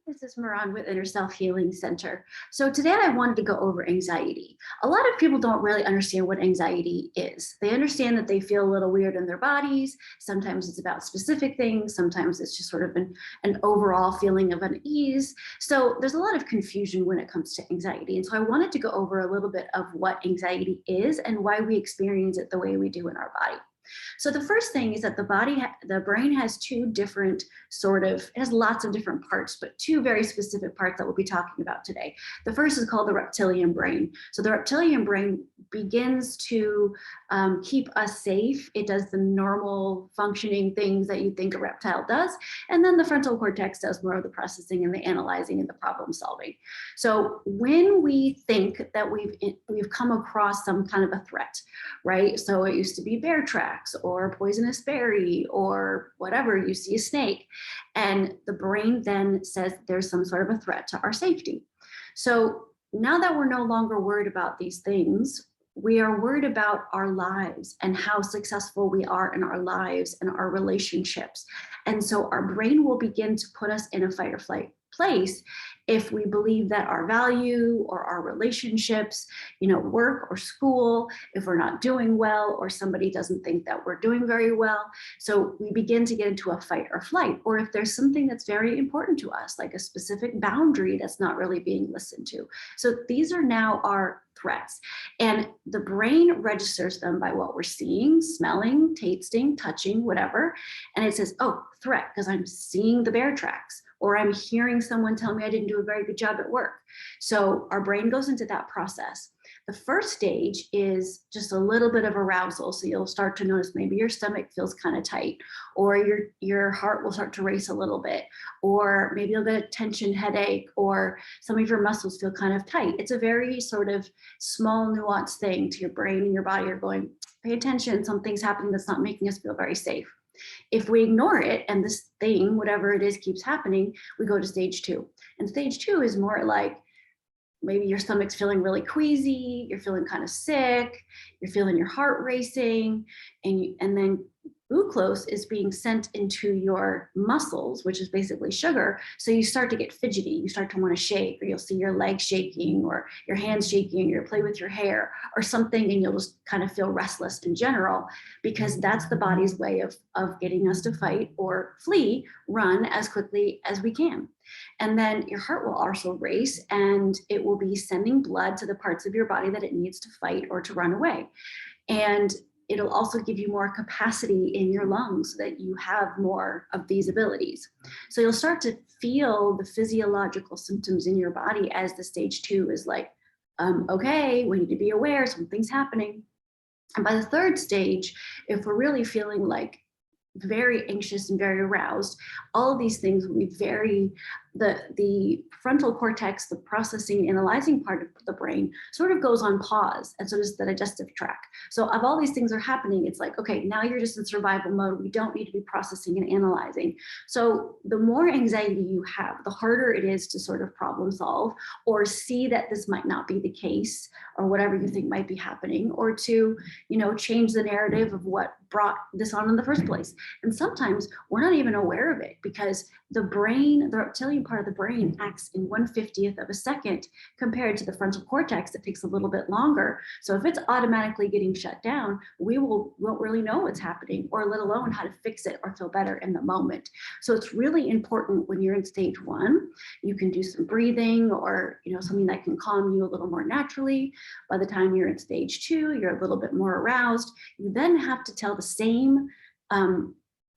This is Moran with Inner Self Healing Center. So today I wanted to go over anxiety. A lot of people don't really understand what anxiety is. They understand that they feel a little weird in their bodies. Sometimes it's about specific things. Sometimes it's just sort of an overall feeling of unease. So there's a lot of confusion when it comes to anxiety. And so I wanted to go over a little bit of what anxiety is and why we experience it the way we do in our body. So the first thing is that the brain has two different it has lots of different parts, but two very specific parts that we'll be talking about today. The first is called the reptilian brain. So the reptilian brain begins to keep us safe. It does the normal functioning things that you think a reptile does. And then the frontal cortex does more of the processing and the analyzing and the problem solving. So when we think that we've come across some kind of a threat, right? So it used to be bear tracks or poisonous berry or whatever, you see a snake, and the brain then says there's some sort of a threat to our safety. So now that we're no longer worried about these things, we are worried about our lives and how successful we are in our lives and our relationships. And so our brain will begin to put us in a fight or flight place if we believe that our value or our relationships, work or school, if we're not doing well or somebody doesn't think that we're doing very well. So we begin to get into a fight or flight, or if there's something that's very important to us, like a specific boundary that's not really being listened to. So these are now our threats, and the brain registers them by what we're seeing, smelling, tasting, touching, whatever. And it says, oh, threat, because I'm seeing the bear tracks, or I'm hearing someone tell me I didn't do a very good job at work. So our brain goes into that process. The first stage is just a little bit of arousal. So you'll start to notice maybe your stomach feels kind of tight, or your heart will start to race a little bit, or maybe you'll get a tension headache, or some of your muscles feel kind of tight. It's a very sort of small nuanced thing to your brain and your body are going, pay attention, something's happening that's not making us feel very safe. If we ignore it and this thing, whatever it is, keeps happening, we go to stage 2. And stage 2 is more like maybe your stomach's feeling really queasy, you're feeling kind of sick, you're feeling your heart racing, and then glucose is being sent into your muscles, which is basically sugar. So you start to get fidgety, you start to want to shake, or you'll see your legs shaking or your hands shaking, or you'll play with your hair or something, and you'll just kind of feel restless in general, because that's the body's way of getting us to fight or flee, run as quickly as we can. And then your heart will also race, and it will be sending blood to the parts of your body that it needs to fight or to run away. And it'll also give you more capacity in your lungs so that you have more of these abilities. So you'll start to feel the physiological symptoms in your body as the stage 2 is like, okay, we need to be aware, something's happening. And by the third stage, if we're really feeling like very anxious and very aroused, all of these things will be the frontal cortex, the processing, analyzing part of the brain sort of goes on pause, and so does the digestive tract. So if all these things are happening, it's like, okay, now you're just in survival mode. We don't need to be processing and analyzing. So the more anxiety you have, the harder it is to sort of problem solve or see that this might not be the case or whatever you think might be happening, or to, change the narrative of what brought this on in the first place. And sometimes we're not even aware of it because the brain, the reptilian part of the brain, acts in 1/50th of a second compared to the frontal cortex that takes a little bit longer. So if it's automatically getting shut down, we won't really know what's happening, or let alone how to fix it or feel better in the moment. So it's really important when you're in stage 1, you can do some breathing or something that can calm you a little more naturally. By the time you're in stage 2, you're a little bit more aroused. You then have to tell the same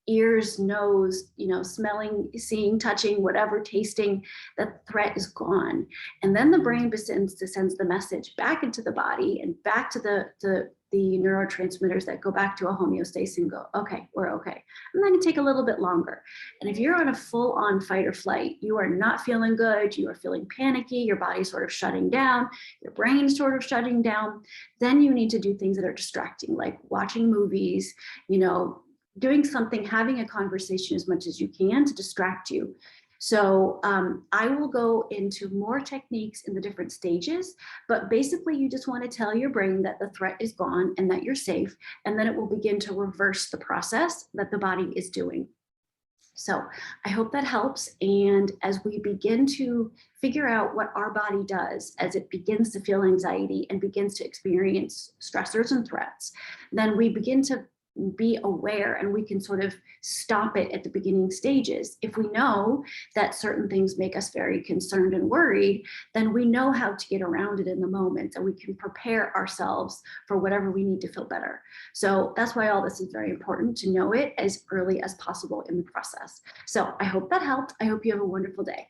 ears, nose, smelling, seeing, touching, whatever, tasting, that threat is gone. And then the brain sends the message back into the body and back to the neurotransmitters that go back to a homeostasis and go, okay, we're okay. And that can take a little bit longer. And if you're on a full-on fight or flight, you are not feeling good, you are feeling panicky, your body's sort of shutting down, your brain's sort of shutting down, then you need to do things that are distracting, like watching movies, doing something, having a conversation as much as you can to distract you. So I will go into more techniques in the different stages, but basically you just want to tell your brain that the threat is gone and that you're safe, and then it will begin to reverse the process that the body is doing. So I hope that helps. And as we begin to figure out what our body does as it begins to feel anxiety and begins to experience stressors and threats, then we begin to be aware and we can sort of stop it at the beginning stages. If we know that certain things make us very concerned and worried, then we know how to get around it in the moment and we can prepare ourselves for whatever we need to feel better. So that's why all this is very important, to know it as early as possible in the process. So I hope that helped. I hope you have a wonderful day.